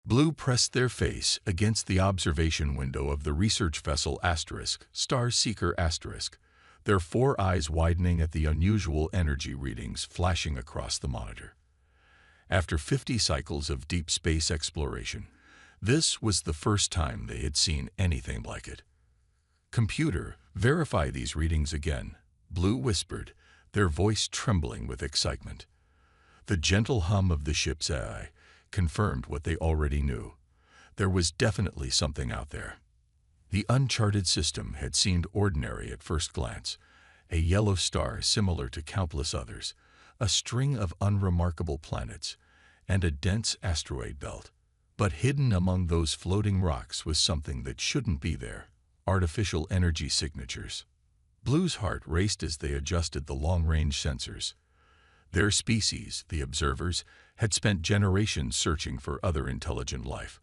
Blue pressed their face against the observation window of the research vessel Star Seeker *, their four eyes widening at the unusual energy readings flashing across the monitor. After 50 cycles of deep space exploration, this was the first time they had seen anything like it. "Computer, verify these readings again," Blue whispered, their voice trembling with excitement. The gentle hum of the ship's AI confirmed what they already knew. There was definitely something out there. The uncharted system had seemed ordinary at first glance, a yellow star similar to countless others, a string of unremarkable planets, and a dense asteroid belt. But hidden among those floating rocks was something that shouldn't be there: artificial energy signatures. Blue's heart raced as they adjusted the long-range sensors. Their species, the observers, had spent generations searching for other intelligent life.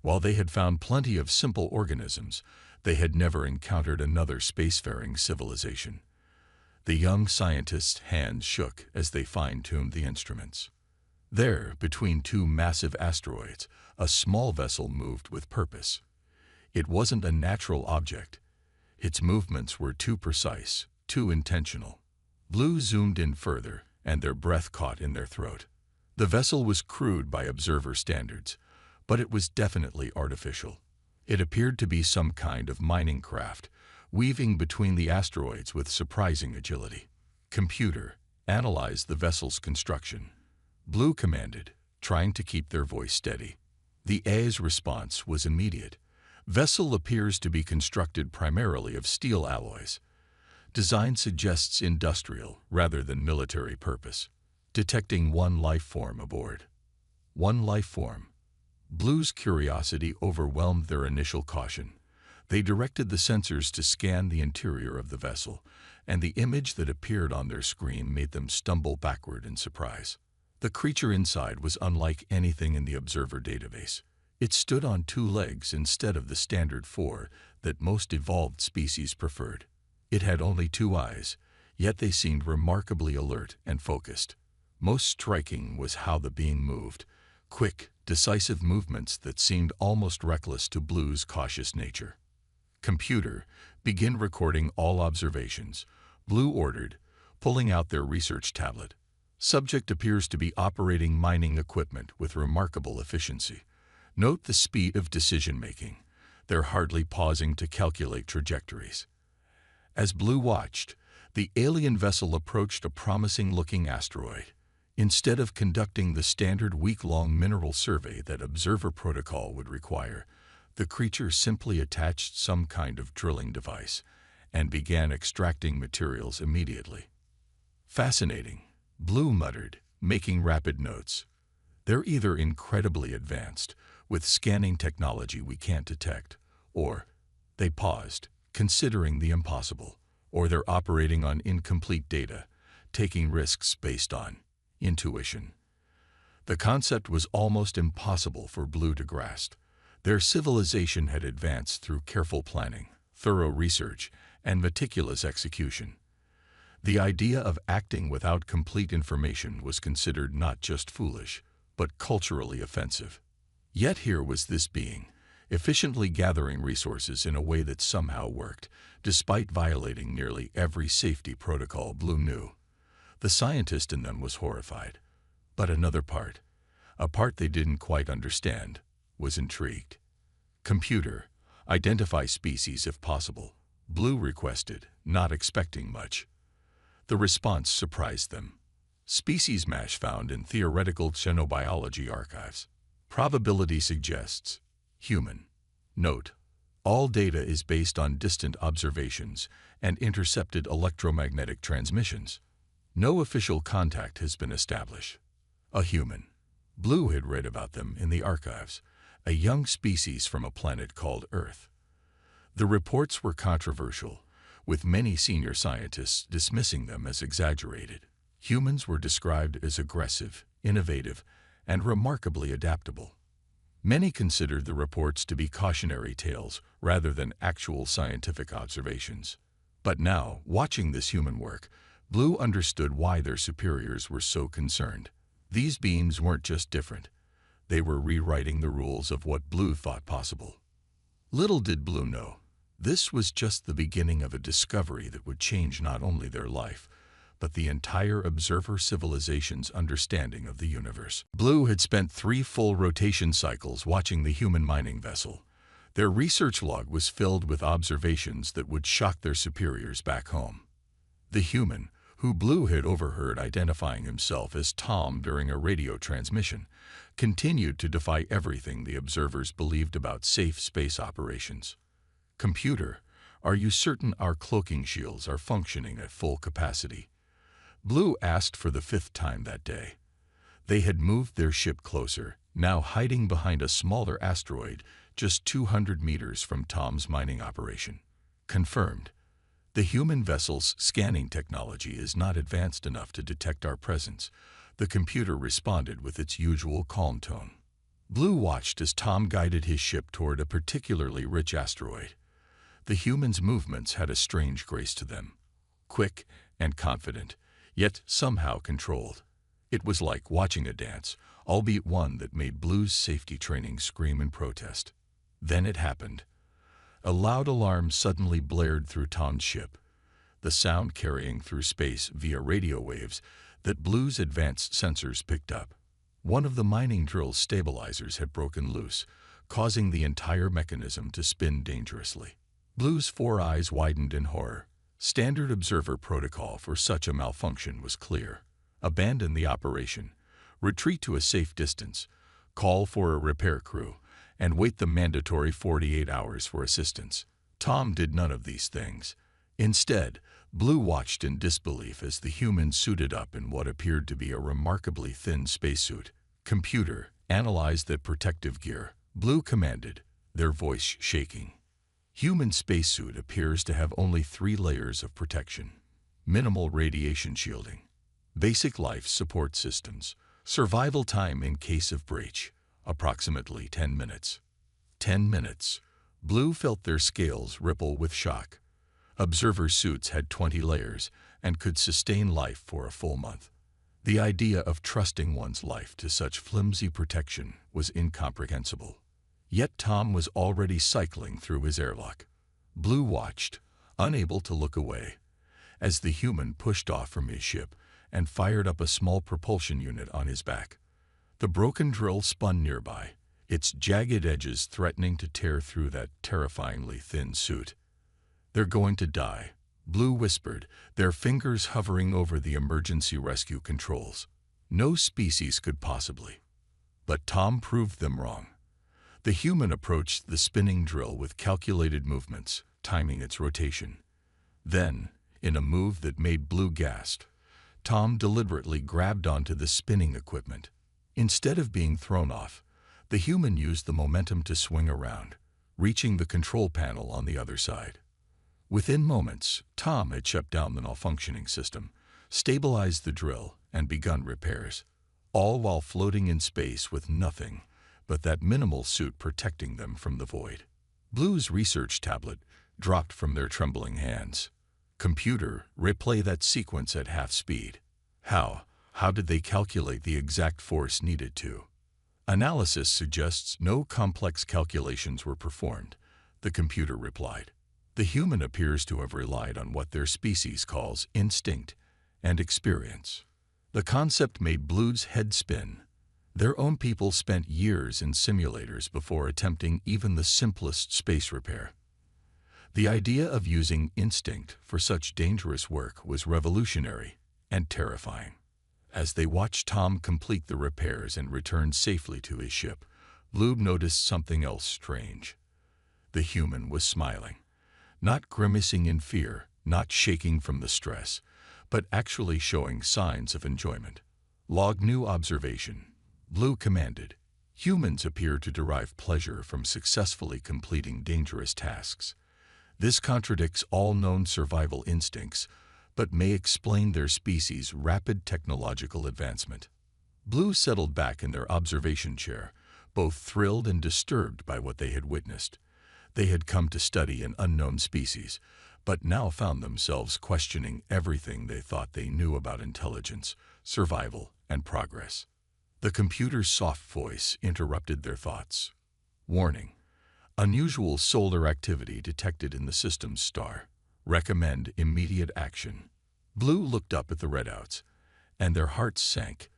While they had found plenty of simple organisms, they had never encountered another spacefaring civilization. The young scientists' hands shook as they fine-tuned the instruments. There, between two massive asteroids, a small vessel moved with purpose. It wasn't a natural object. Its movements were too precise, too intentional. Blue zoomed in further, and their breath caught in their throat. The vessel was crude by observer standards, but it was definitely artificial. It appeared to be some kind of mining craft, weaving between the asteroids with surprising agility. "Computer, analyze the vessel's construction," Blue commanded, trying to keep their voice steady. The AI's response was immediate. "Vessel appears to be constructed primarily of steel alloys. Design suggests industrial rather than military purpose. Detecting one life form aboard." One life form. Blue's curiosity overwhelmed their initial caution. They directed the sensors to scan the interior of the vessel, and the image that appeared on their screen made them stumble backward in surprise. The creature inside was unlike anything in the observer database. It stood on two legs instead of the standard four that most evolved species preferred. It had only two eyes, yet they seemed remarkably alert and focused. Most striking was how the being moved, quick, decisive movements that seemed almost reckless to Blue's cautious nature. "Computer, begin recording all observations," Blue ordered, pulling out their research tablet. "Subject appears to be operating mining equipment with remarkable efficiency. Note the speed of decision-making. They're hardly pausing to calculate trajectories." As Blue watched, the alien vessel approached a promising-looking asteroid. Instead of conducting the standard week-long mineral survey that observer protocol would require, the creature simply attached some kind of drilling device and began extracting materials immediately. "Fascinating," Blue muttered, making rapid notes. "They're either incredibly advanced, with scanning technology we can't detect, or," they paused, considering the impossible, "or they're operating on incomplete data, taking risks based on intuition." The concept was almost impossible for Blue to grasp. Their civilization had advanced through careful planning, thorough research, and meticulous execution. The idea of acting without complete information was considered not just foolish, but culturally offensive. Yet here was this being, efficiently gathering resources in a way that somehow worked, despite violating nearly every safety protocol Blue knew. The scientist in them was horrified. But another part, a part they didn't quite understand, was intrigued. "Computer, identify species if possible," Blue requested, not expecting much. The response surprised them. "Species match found in theoretical xenobiology archives. Probability suggests human. Note: all data is based on distant observations and intercepted electromagnetic transmissions. No official contact has been established. A human." Blue had read about them in the archives, a young species from a planet called Earth. The reports were controversial, with many senior scientists dismissing them as exaggerated. Humans were described as aggressive, innovative, and remarkably adaptable. Many considered the reports to be cautionary tales rather than actual scientific observations. But now, watching this human work, Blue understood why their superiors were so concerned. These beings weren't just different. They were rewriting the rules of what Blue thought possible. Little did Blue know, this was just the beginning of a discovery that would change not only their life, but the entire observer civilization's understanding of the universe. Blue had spent 3 full rotation cycles watching the human mining vessel. Their research log was filled with observations that would shock their superiors back home. The human, who Blue had overheard identifying himself as Tom during a radio transmission, continued to defy everything the observers believed about safe space operations. "Computer, are you certain our cloaking shields are functioning at full capacity?" Blue asked for the 5th time that day. They had moved their ship closer, now hiding behind a smaller asteroid just 200 meters from Tom's mining operation. "Confirmed. The human vessel's scanning technology is not advanced enough to detect our presence," the computer responded with its usual calm tone. Blue watched as Tom guided his ship toward a particularly rich asteroid. The human's movements had a strange grace to them, quick and confident, yet somehow controlled. It was like watching a dance, albeit one that made Blue's safety training scream in protest. Then it happened. A loud alarm suddenly blared through Tom's ship, the sound carrying through space via radio waves that Blue's advanced sensors picked up. One of the mining drill's stabilizers had broken loose, causing the entire mechanism to spin dangerously. Blue's 4 eyes widened in horror. Standard observer protocol for such a malfunction was clear. Abandon the operation, retreat to a safe distance, call for a repair crew, and wait the mandatory 48 hours for assistance. Tom did none of these things. Instead, Blue watched in disbelief as the human suited up in what appeared to be a remarkably thin spacesuit. "Computer, analyze the protective gear," Blue commanded, their voice shaking. Human spacesuit appears to have only 3 layers of protection. Minimal radiation shielding. Basic life support systems. Survival time in case of breach, approximately 10 minutes. 10 minutes. Blue felt their scales ripple with shock. Observer suits had 20 layers and could sustain life for a full month. The idea of trusting one's life to such flimsy protection was incomprehensible. Yet Tom was already cycling through his airlock. Blue watched, unable to look away, as the human pushed off from his ship and fired up a small propulsion unit on his back. The broken drill spun nearby, its jagged edges threatening to tear through that terrifyingly thin suit. "They're going to die," Blue whispered, their fingers hovering over the emergency rescue controls. No species could possibly. But Tom proved them wrong. The human approached the spinning drill with calculated movements, timing its rotation. Then, in a move that made Blue gasp, Tom deliberately grabbed onto the spinning equipment. Instead of being thrown off, the human used the momentum to swing around, reaching the control panel on the other side. Within moments, Tom had shut down the malfunctioning system, stabilized the drill, and begun repairs, all while floating in space with nothing but that minimal suit protecting them from the void. Blue's research tablet dropped from their trembling hands. "Computer, replay that sequence at half speed." How did they calculate the exact force needed to? "Analysis suggests no complex calculations were performed," the computer replied. "The human appears to have relied on what their species calls instinct and experience." The concept made Blue's head spin. Their own people spent years in simulators before attempting even the simplest space repair. The idea of using instinct for such dangerous work was revolutionary and terrifying. As they watched Tom complete the repairs and return safely to his ship, Blue noticed something else strange. The human was smiling, not grimacing in fear, not shaking from the stress, but actually showing signs of enjoyment. "Log new observation," Blue commanded. "Humans appear to derive pleasure from successfully completing dangerous tasks. This contradicts all known survival instincts, but may explain their species' rapid technological advancement." Blue settled back in their observation chair, both thrilled and disturbed by what they had witnessed. They had come to study an unknown species, but now found themselves questioning everything they thought they knew about intelligence, survival, and progress. The computer's soft voice interrupted their thoughts. Warning: unusual solar activity detected in the system's star. Recommend immediate action. Blue looked up at the readouts, and their hearts sank.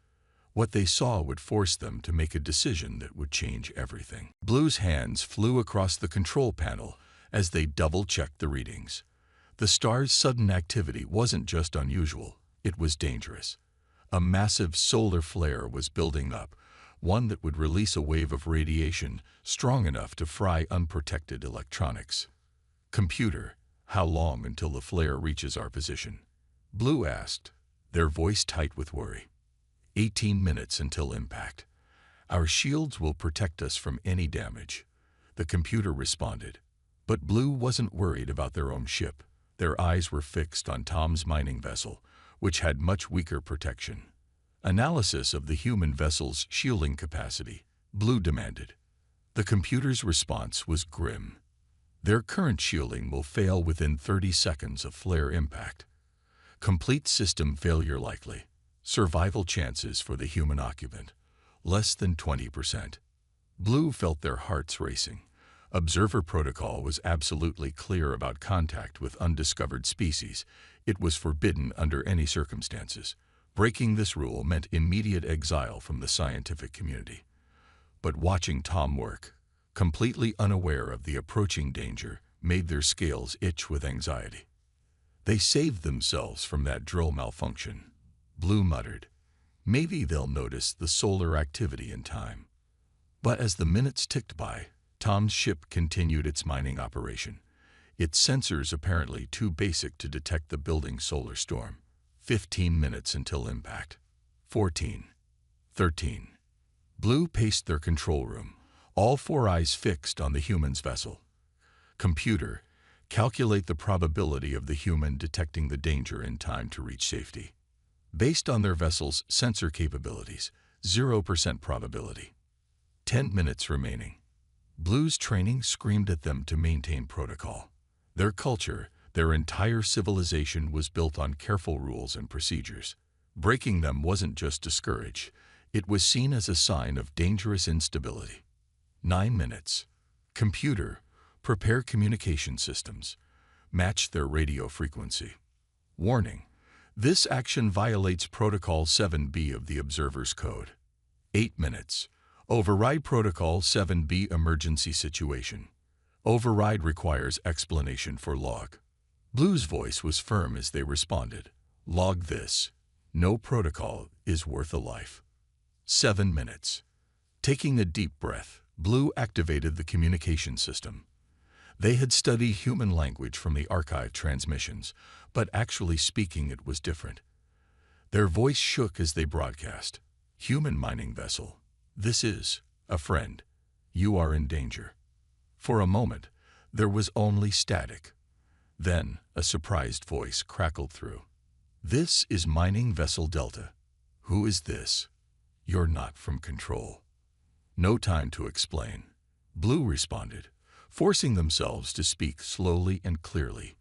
What they saw would force them to make a decision that would change everything. Blue's hands flew across the control panel as they double-checked the readings. The star's sudden activity wasn't just unusual, it was dangerous. A massive solar flare was building up, one that would release a wave of radiation strong enough to fry unprotected electronics. Computer, how long until the flare reaches our position? Blue asked, their voice tight with worry. 18 minutes until impact. Our shields will protect us from any damage, the computer responded. But Blue wasn't worried about their own ship. Their eyes were fixed on Tom's mining vessel, which had much weaker protection. Analysis of the human vessel's shielding capacity, Blue demanded. The computer's response was grim. Their current shielding will fail within 30 seconds of flare impact. Complete system failure likely. Survival chances for the human occupant, less than 20%. Blue felt their hearts racing. Observer protocol was absolutely clear about contact with undiscovered species. It was forbidden under any circumstances. Breaking this rule meant immediate exile from the scientific community. But watching Tom work, completely unaware of the approaching danger, made their scales itch with anxiety. They saved themselves from that drill malfunction. Blue muttered, maybe they'll notice the solar activity in time. But as the minutes ticked by, Tom's ship continued its mining operation, its sensors apparently too basic to detect the building solar storm. 15 minutes until impact. 14. 13. Blue paced their control room, all four eyes fixed on the human's vessel. Computer, calculate the probability of the human detecting the danger in time to reach safety. Based on their vessel's sensor capabilities, 0% probability. 10 minutes remaining. Blue's training screamed at them to maintain protocol. Their culture, their entire civilization was built on careful rules and procedures. Breaking them wasn't just discouraged, it was seen as a sign of dangerous instability. 9 minutes. Computer, prepare communication systems. Match their radio frequency. Warning: this action violates Protocol 7B of the Observer's Code. 8 minutes. Override Protocol 7B emergency situation. Override requires explanation for log. Blue's voice was firm as they responded. Log this. No protocol is worth a life. 7 minutes. Taking a deep breath, Blue activated the communication system. They had studied human language from the archive transmissions, but actually speaking it was different. Their voice shook as they broadcast. Human mining vessel. This is a friend. You are in danger. For a moment, there was only static. Then, a surprised voice crackled through. This is Mining Vessel Delta. Who is this? You're not from control. No time to explain. Blue responded, forcing themselves to speak slowly and clearly.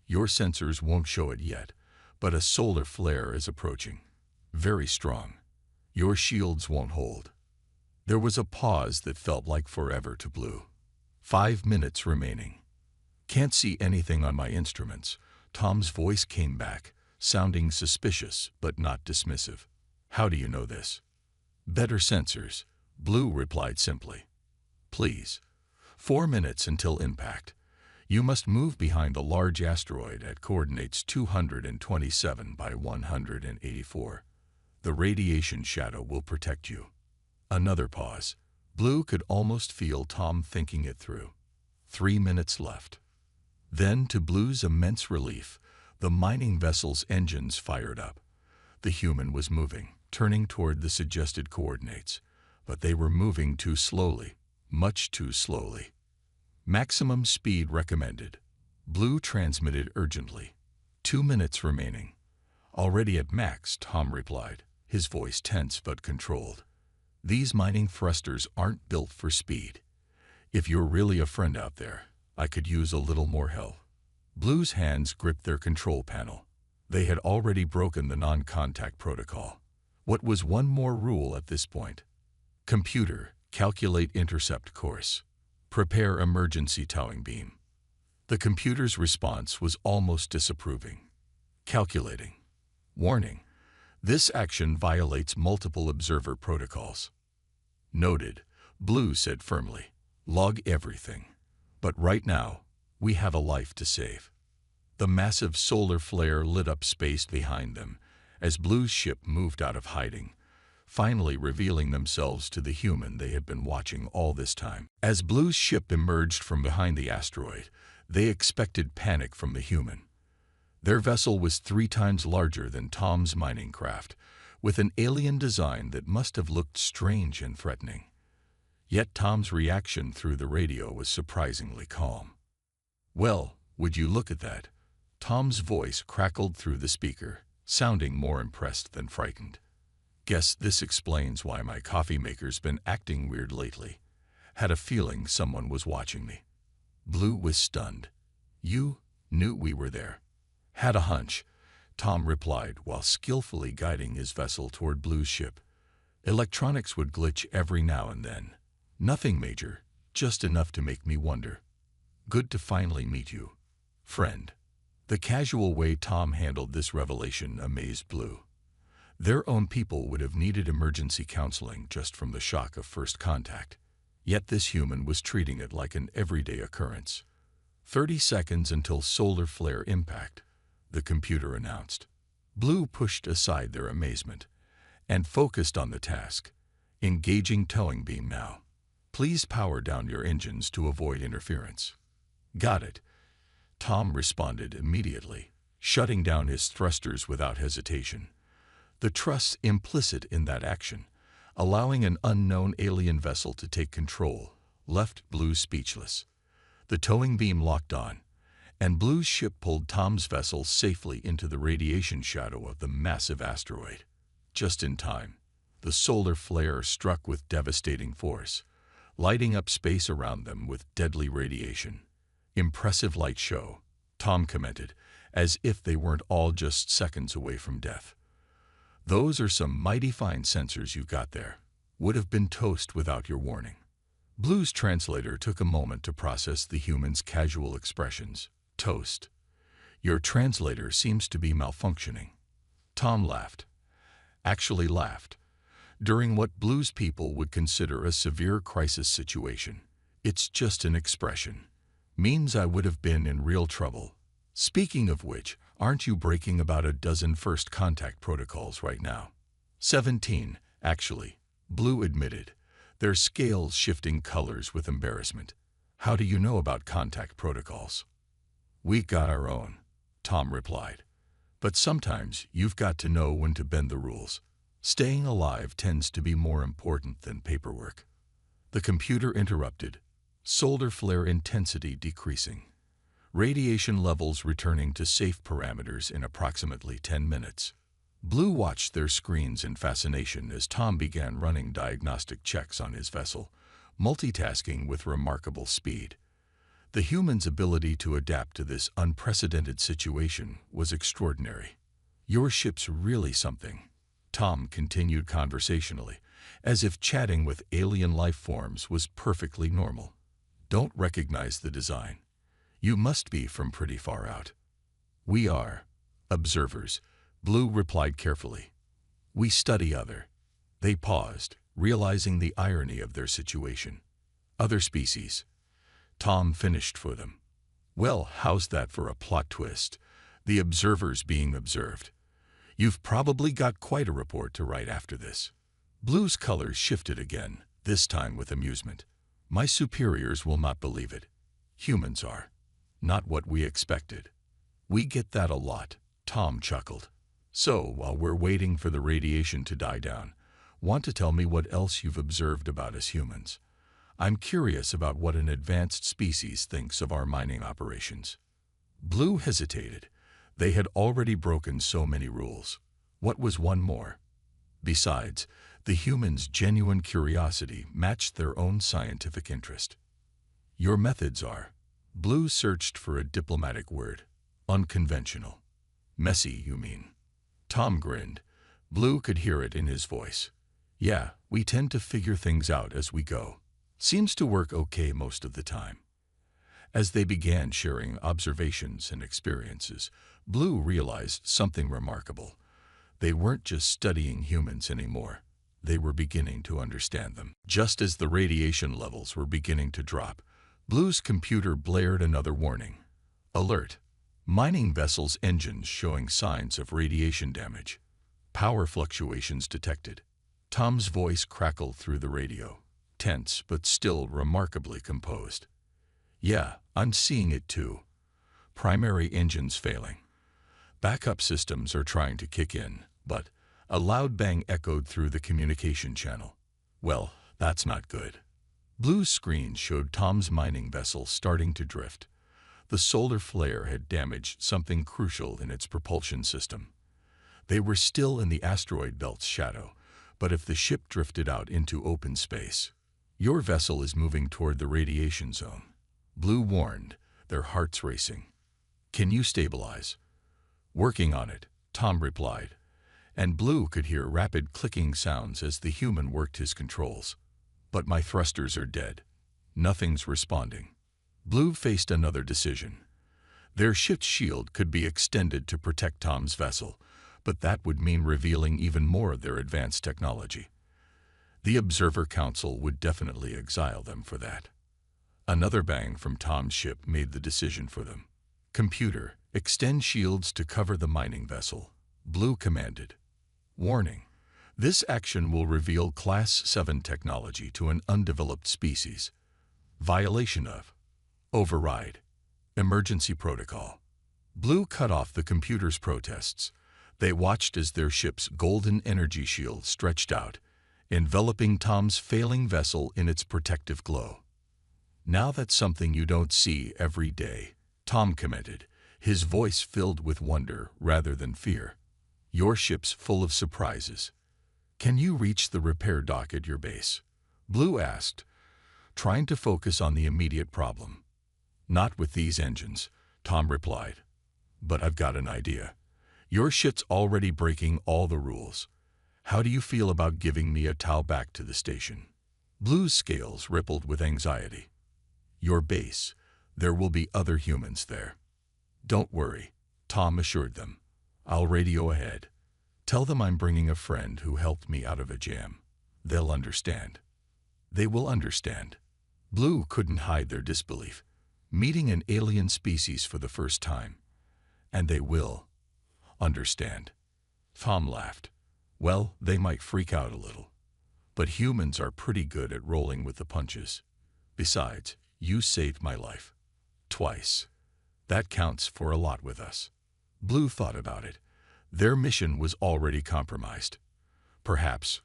Your sensors won't show it yet, but a solar flare is approaching. Very strong. Your shields won't hold. There was a pause that felt like forever to Blue. 5 minutes remaining. Can't see anything on my instruments. Tom's voice came back, sounding suspicious but not dismissive. How do you know this? Better sensors, Blue replied simply. Please. 4 minutes until impact. You must move behind a large asteroid at coordinates 227 by 184. The radiation shadow will protect you. Another pause. Blue could almost feel Tom thinking it through. 3 minutes left. Then, to Blue's immense relief, the mining vessel's engines fired up. The human was moving, turning toward the suggested coordinates, but they were moving too slowly, much too slowly. Maximum speed recommended. Blue transmitted urgently. 2 minutes remaining. Already at max, Tom replied, his voice tense but controlled. These mining thrusters aren't built for speed. If you're really a friend out there, I could use a little more help. Blue's hands gripped their control panel. They had already broken the non-contact protocol. What was one more rule at this point? Computer, calculate intercept course. Prepare emergency towing beam. The computer's response was almost disapproving. Calculating. Warning. This action violates multiple observer protocols. Noted, Blue said firmly. Log everything. But right now, we have a life to save. The massive solar flare lit up space behind them as Blue's ship moved out of hiding, finally revealing themselves to the human they had been watching all this time. As Blue's ship emerged from behind the asteroid, they expected panic from the human. Their vessel was 3 times larger than Tom's mining craft, with an alien design that must have looked strange and threatening. Yet Tom's reaction through the radio was surprisingly calm. "Well, would you look at that?" Tom's voice crackled through the speaker, sounding more impressed than frightened. "Guess this explains why my coffee maker's been acting weird lately. Had a feeling someone was watching me." Blue was stunned. "You knew we were there?" "Had a hunch," Tom replied while skillfully guiding his vessel toward Blue's ship. "Electronics would glitch every now and then. Nothing major, just enough to make me wonder. Good to finally meet you, friend." The casual way Tom handled this revelation amazed Blue. Their own people would have needed emergency counseling just from the shock of first contact. Yet this human was treating it like an everyday occurrence. 30 seconds until solar flare impact, the computer announced. Blue pushed aside their amazement and focused on the task. "Engaging towing beam now. Please power down your engines to avoid interference." "Got it," Tom responded immediately, shutting down his thrusters without hesitation. The trust implicit in that action, allowing an unknown alien vessel to take control, left Blue speechless. The towing beam locked on, and Blue's ship pulled Tom's vessel safely into the radiation shadow of the massive asteroid. Just in time, the solar flare struck with devastating force, lighting up space around them with deadly radiation. "Impressive light show," Tom commented, as if they weren't all just seconds away from death. "Those are some mighty fine sensors you got there. Would have been toast without your warning." Blue's translator took a moment to process the human's casual expressions. "Toast. Your translator seems to be malfunctioning." Tom laughed. Actually laughed. During what Blue's people would consider a severe crisis situation. "It's just an expression. Means I would have been in real trouble. Speaking of which, aren't you breaking about a dozen first contact protocols right now?" 17, actually, Blue admitted, their scales shifting colors with embarrassment. "How do you know about contact protocols?" "We got our own," Tom replied. "But sometimes you've got to know when to bend the rules. Staying alive tends to be more important than paperwork." The computer interrupted, solar flare intensity decreasing. Radiation levels returning to safe parameters in approximately 10 minutes. Blue watched their screens in fascination as Tom began running diagnostic checks on his vessel, multitasking with remarkable speed. The human's ability to adapt to this unprecedented situation was extraordinary. "Your ship's really something," Tom continued conversationally, as if chatting with alien life forms was perfectly normal. "Don't recognize the design. You must be from pretty far out." "We are observers," Blue replied carefully. "We study other." They paused, realizing the irony of their situation. "Other species," Tom finished for them. "Well, how's that for a plot twist? The observers being observed. You've probably got quite a report to write after this." Blue's colors shifted again, this time with amusement. "My superiors will not believe it. Humans are. Not what we expected." "We get that a lot," Tom chuckled. "So, while we're waiting for the radiation to die down, want to tell me what else you've observed about us humans? I'm curious about what an advanced species thinks of our mining operations." Blue hesitated. They had already broken so many rules. What was one more? Besides, the humans' genuine curiosity matched their own scientific interest. "Your methods are," Blue searched for a diplomatic word, "unconventional." "Messy, you mean?" Tom grinned. Blue could hear it in his voice. Yeah, we tend to figure things out as we go. Seems to work okay most of the time. As they began sharing observations and experiences, Blue realized something remarkable. They weren't just studying humans anymore. They were beginning to understand them. Just as the radiation levels were beginning to drop, Blue's computer blared another warning. Alert! Mining vessel's engines showing signs of radiation damage. Power fluctuations detected. Tom's voice crackled through the radio, tense but still remarkably composed. Yeah, I'm seeing it too. Primary engines failing. Backup systems are trying to kick in, but a loud bang echoed through the communication channel. Well, that's not good. Blue's screen showed Tom's mining vessel starting to drift. The solar flare had damaged something crucial in its propulsion system. They were still in the asteroid belt's shadow, but if the ship drifted out into open space, your vessel is moving toward the radiation zone. Blue warned, their hearts racing. Can you stabilize? Working on it, Tom replied, and Blue could hear rapid clicking sounds as the human worked his controls. But my thrusters are dead. Nothing's responding. Blue faced another decision. Their ship's shield could be extended to protect Tom's vessel, but that would mean revealing even more of their advanced technology. The Observer Council would definitely exile them for that. Another bang from Tom's ship made the decision for them. Computer, extend shields to cover the mining vessel. Blue commanded. Warning. This action will reveal Class 7 technology to an undeveloped species. Violation of. Override. Emergency protocol. Blue cut off the computer's protests. They watched as their ship's golden energy shield stretched out, enveloping Tom's failing vessel in its protective glow. Now that's something you don't see every day, Tom commented, his voice filled with wonder rather than fear. Your ship's full of surprises. Can you reach the repair dock at your base? Blue asked, trying to focus on the immediate problem. Not with these engines, Tom replied. But I've got an idea. Your ship's already breaking all the rules. How do you feel about giving me a tow back to the station? Blue's scales rippled with anxiety. Your base. There will be other humans there. Don't worry, Tom assured them. I'll radio ahead. Tell them I'm bringing a friend who helped me out of a jam. They'll understand. They will understand. Blue couldn't hide their disbelief. Meeting an alien species for the first time. And they will understand. Tom laughed. Well, they might freak out a little. But humans are pretty good at rolling with the punches. Besides, you saved my life. Twice. That counts for a lot with us. Blue thought about it. Their mission was already compromised. Perhaps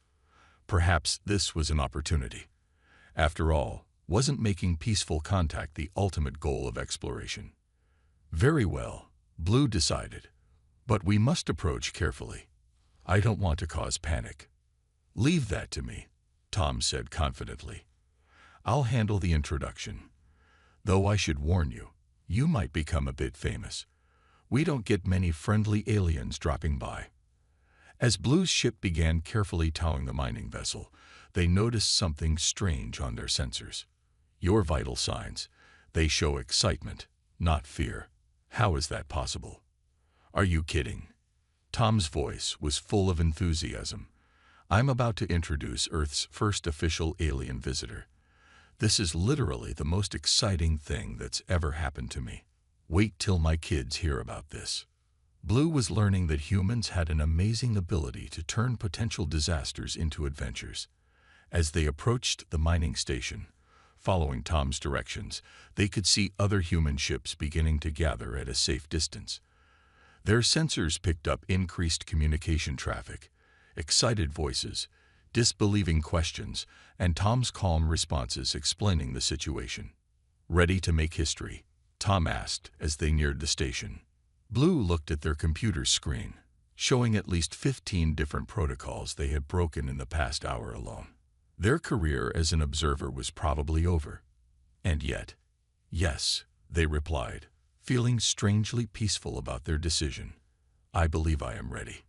this was an opportunity. After all, wasn't making peaceful contact the ultimate goal of exploration? Very well, Blue decided. But we must approach carefully. I don't want to cause panic. Leave that to me, Tom said confidently. I'll handle the introduction. Though I should warn you, you might become a bit famous. We don't get many friendly aliens dropping by. As Blue's ship began carefully towing the mining vessel, they noticed something strange on their sensors. Your vital signs. They show excitement, not fear. How is that possible? Are you kidding? Tom's voice was full of enthusiasm. I'm about to introduce Earth's first official alien visitor. This is literally the most exciting thing that's ever happened to me. Wait till my kids hear about this. Blue was learning that humans had an amazing ability to turn potential disasters into adventures. As they approached the mining station, following Tom's directions, they could see other human ships beginning to gather at a safe distance. Their sensors picked up increased communication traffic, excited voices, disbelieving questions, and Tom's calm responses explaining the situation. Ready to make history? Tom asked as they neared the station. Blue looked at their computer screen, showing at least 15 different protocols they had broken in the past hour alone. Their career as an observer was probably over. And yet, yes, they replied, feeling strangely peaceful about their decision. I believe I am ready.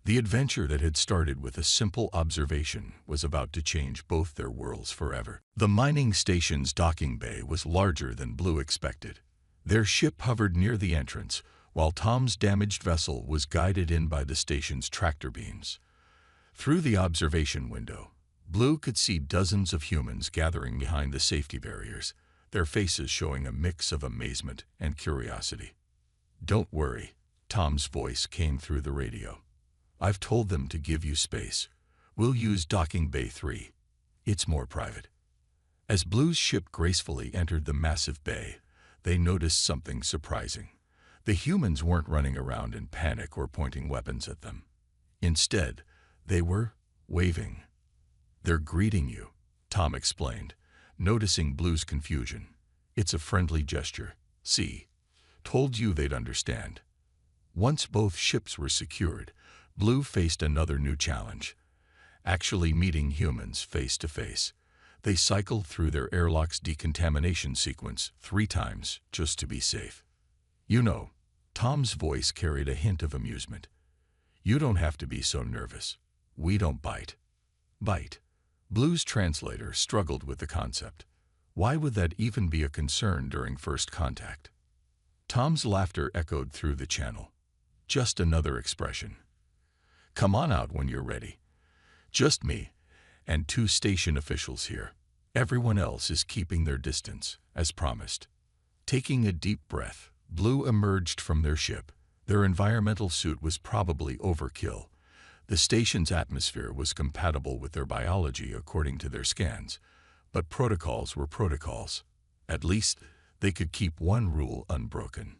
The adventure that had started with a simple observation was about to change both their worlds forever. The mining station's docking bay was larger than Blue expected. Their ship hovered near the entrance, while Tom's damaged vessel was guided in by the station's tractor beams. Through the observation window, Blue could see dozens of humans gathering behind the safety barriers, their faces showing a mix of amazement and curiosity. "Don't worry," Tom's voice came through the radio. "I've told them to give you space. We'll use Docking Bay 3. It's more private." As Blue's ship gracefully entered the massive bay, they noticed something surprising. The humans weren't running around in panic or pointing weapons at them. Instead, they were waving. "They're greeting you," Tom explained, noticing Blue's confusion. "It's a friendly gesture. See, told you they'd understand." Once both ships were secured, Blue faced another new challenge, actually meeting humans face to face. They cycled through their airlock's decontamination sequence 3 times just to be safe. "You know," Tom's voice carried a hint of amusement, "you don't have to be so nervous. We don't bite." Bite. Blue's translator struggled with the concept. Why would that even be a concern during first contact? Tom's laughter echoed through the channel. "Just another expression. Come on out when you're ready. Just me and 2 station officials here. Everyone else is keeping their distance, as promised." Taking a deep breath, Blue emerged from their ship. Their environmental suit was probably overkill. The station's atmosphere was compatible with their biology according to their scans, but protocols were protocols. At least, they could keep one rule unbroken.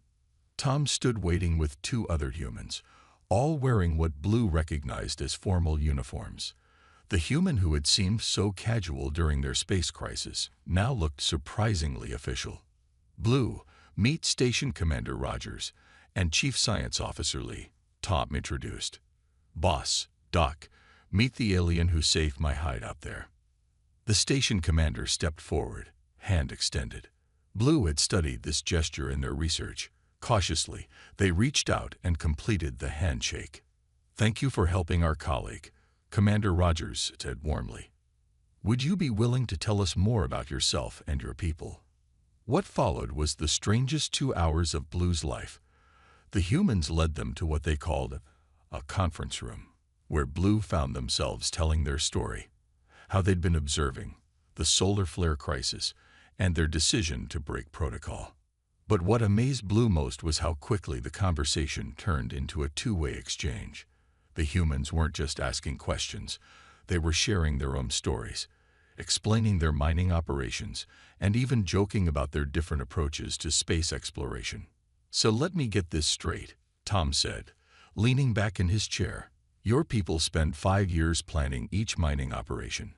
Tom stood waiting with 2 other humans, all wearing what Blue recognized as formal uniforms. The human who had seemed so casual during their space crisis now looked surprisingly official. "Blue, meet Station Commander Rogers and Chief Science Officer Lee," Tom introduced. "Boss, Doc, meet the alien who saved my hide out there." The station commander stepped forward, hand extended. Blue had studied this gesture in their research. Cautiously, they reached out and completed the handshake. "Thank you for helping our colleague," Commander Rogers said warmly. "Would you be willing to tell us more about yourself and your people?" What followed was the strangest 2 hours of Blue's life. The humans led them to what they called a conference room, where Blue found themselves telling their story, how they'd been observing the solar flare crisis and their decision to break protocol. But what amazed Blue most was how quickly the conversation turned into a 2-way exchange. The humans weren't just asking questions, they were sharing their own stories, explaining their mining operations, and even joking about their different approaches to space exploration. "So let me get this straight," Tom said, leaning back in his chair. "Your people spend 5 years planning each mining operation.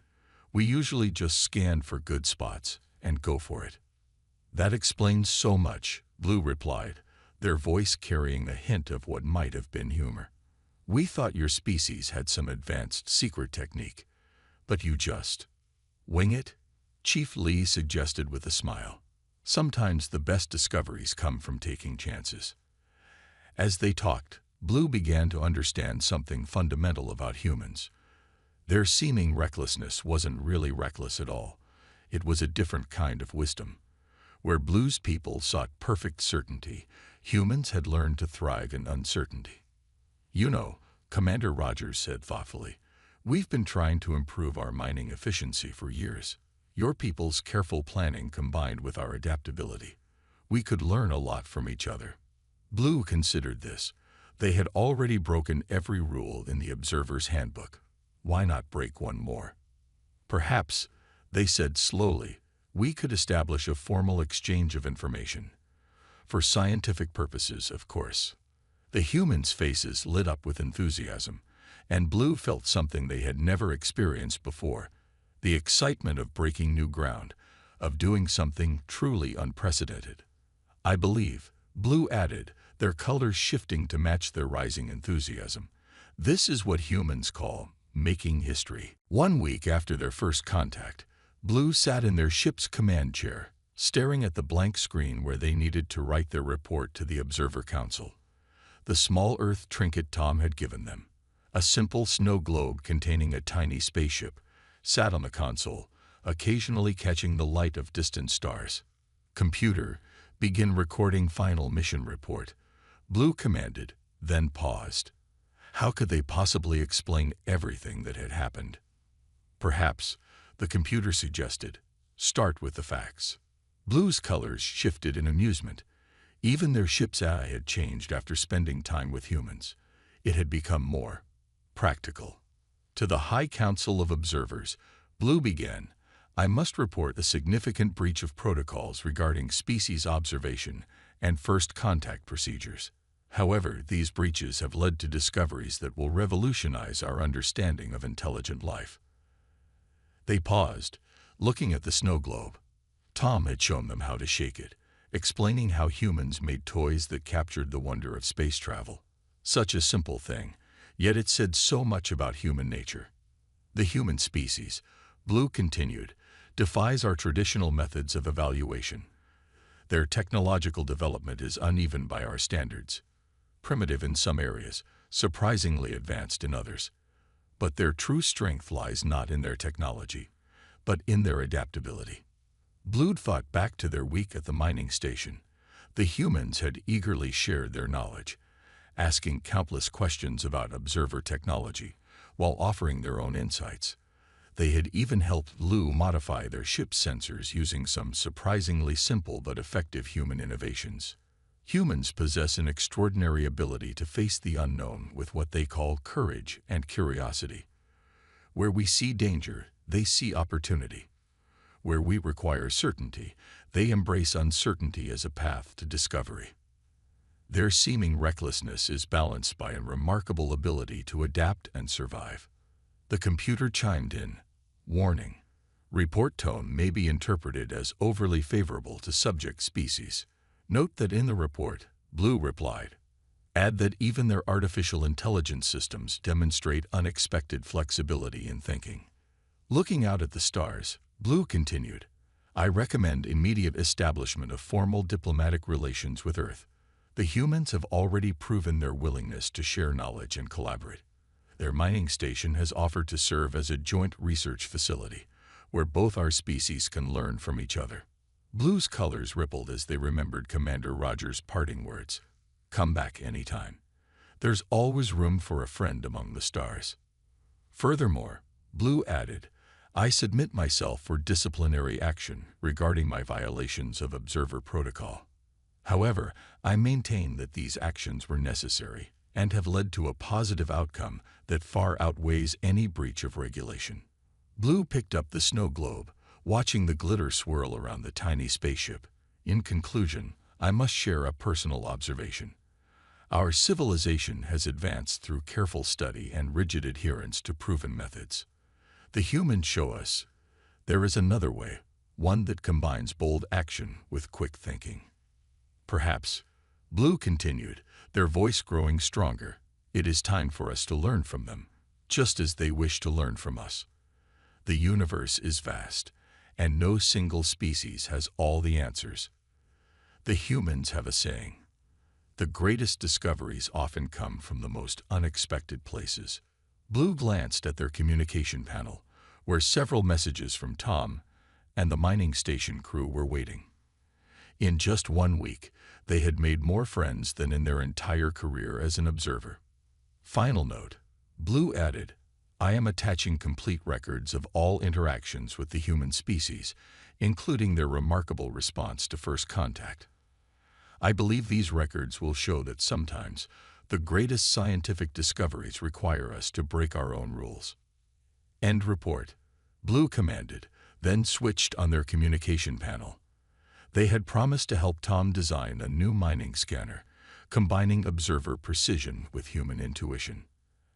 We usually just scan for good spots and go for it." "That explains so much," Blue replied, their voice carrying a hint of what might have been humor. "We thought your species had some advanced secret technique, but you just wing it?" Chief Lee suggested with a smile. "Sometimes the best discoveries come from taking chances." As they talked, Blue began to understand something fundamental about humans. Their seeming recklessness wasn't really reckless at all. It was a different kind of wisdom. Where Blue's people sought perfect certainty, humans had learned to thrive in uncertainty. "You know," Commander Rogers said thoughtfully, "we've been trying to improve our mining efficiency for years. Your people's careful planning combined with our adaptability. We could learn a lot from each other." Blue considered this. They had already broken every rule in the Observer's Handbook. Why not break one more? "Perhaps," they said slowly, "we could establish a formal exchange of information. For scientific purposes, of course." The humans' faces lit up with enthusiasm, and Blue felt something they had never experienced before, the excitement of breaking new ground, of doing something truly unprecedented. "I believe," Blue added, their colors shifting to match their rising enthusiasm, "this is what humans call making history." 1 week after their first contact, Blue sat in their ship's command chair, staring at the blank screen where they needed to write their report to the Observer Council. The small Earth trinket Tom had given them, A simple snow globe containing a tiny spaceship sat on the console, occasionally catching the light of distant stars. "Computer, begin recording final mission report," Blue commanded, then paused. How could they possibly explain everything that had happened? "Perhaps," the computer suggested, "start with the facts." Blue's colors shifted in amusement. Even their ship's AI had changed after spending time with humans. It had become more practical. To the High Council of Observers, Blue began, "I must report a significant breach of protocols regarding species observation and first contact procedures. However, these breaches have led to discoveries that will revolutionize our understanding of intelligent life." They paused, looking at the snow globe. Tom had shown them how to shake it, explaining how humans made toys that captured the wonder of space travel. Such a simple thing, yet it said so much about human nature. "The human species," Blue continued, "defies our traditional methods of evaluation. Their technological development is uneven by our standards, primitive in some areas, surprisingly advanced in others. But their true strength lies not in their technology, but in their adaptability." Blue thought back to their week at the mining station. The humans had eagerly shared their knowledge, asking countless questions about observer technology, while offering their own insights. They had even helped Blue modify their ship's sensors using some surprisingly simple but effective human innovations. Humans possess an extraordinary ability to face the unknown with what they call courage and curiosity. Where we see danger, they see opportunity. Where we require certainty, they embrace uncertainty as a path to discovery. Their seeming recklessness is balanced by a remarkable ability to adapt and survive. The computer chimed in, "Warning. Report tone may be interpreted as overly favorable to subject species. Note that in the report," Blue replied, "add that even their artificial intelligence systems demonstrate unexpected flexibility in thinking." Looking out at the stars, Blue continued, "I recommend immediate establishment of formal diplomatic relations with Earth. The humans have already proven their willingness to share knowledge and collaborate. Their mining station has offered to serve as a joint research facility, where both our species can learn from each other." Blue's colors rippled as they remembered Commander Rogers' parting words, "Come back anytime. There's always room for a friend among the stars." Furthermore, Blue added, "I submit myself for disciplinary action regarding my violations of observer protocol. However, I maintain that these actions were necessary and have led to a positive outcome that far outweighs any breach of regulation." Blue picked up the snow globe, watching the glitter swirl around the tiny spaceship. "In conclusion, I must share a personal observation. Our civilization has advanced through careful study and rigid adherence to proven methods. The humans show us there is another way, one that combines bold action with quick thinking. Perhaps," Blue continued, their voice growing stronger, "it is time for us to learn from them, just as they wish to learn from us. The universe is vast, and no single species has all the answers. The humans have a saying, 'The greatest discoveries often come from the most unexpected places.'" Blue glanced at their communication panel, where several messages from Tom and the mining station crew were waiting. In just 1 week, they had made more friends than in their entire career as an observer. "Final note," Blue added, "I am attaching complete records of all interactions with the human species, including their remarkable response to first contact. I believe these records will show that sometimes the greatest scientific discoveries require us to break our own rules." "End report," Blue commanded, then switched on their communication panel. They had promised to help Tom design a new mining scanner, combining observer precision with human intuition.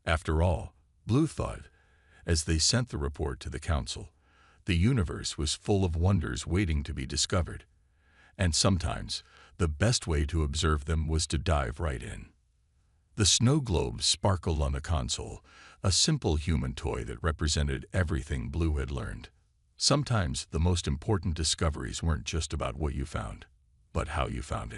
After all, Blue thought, as they sent the report to the council, the universe was full of wonders waiting to be discovered, and sometimes the best way to observe them was to dive right in. The snow globe sparkled on the console, a simple human toy that represented everything Blue had learned. Sometimes the most important discoveries weren't just about what you found, but how you found it.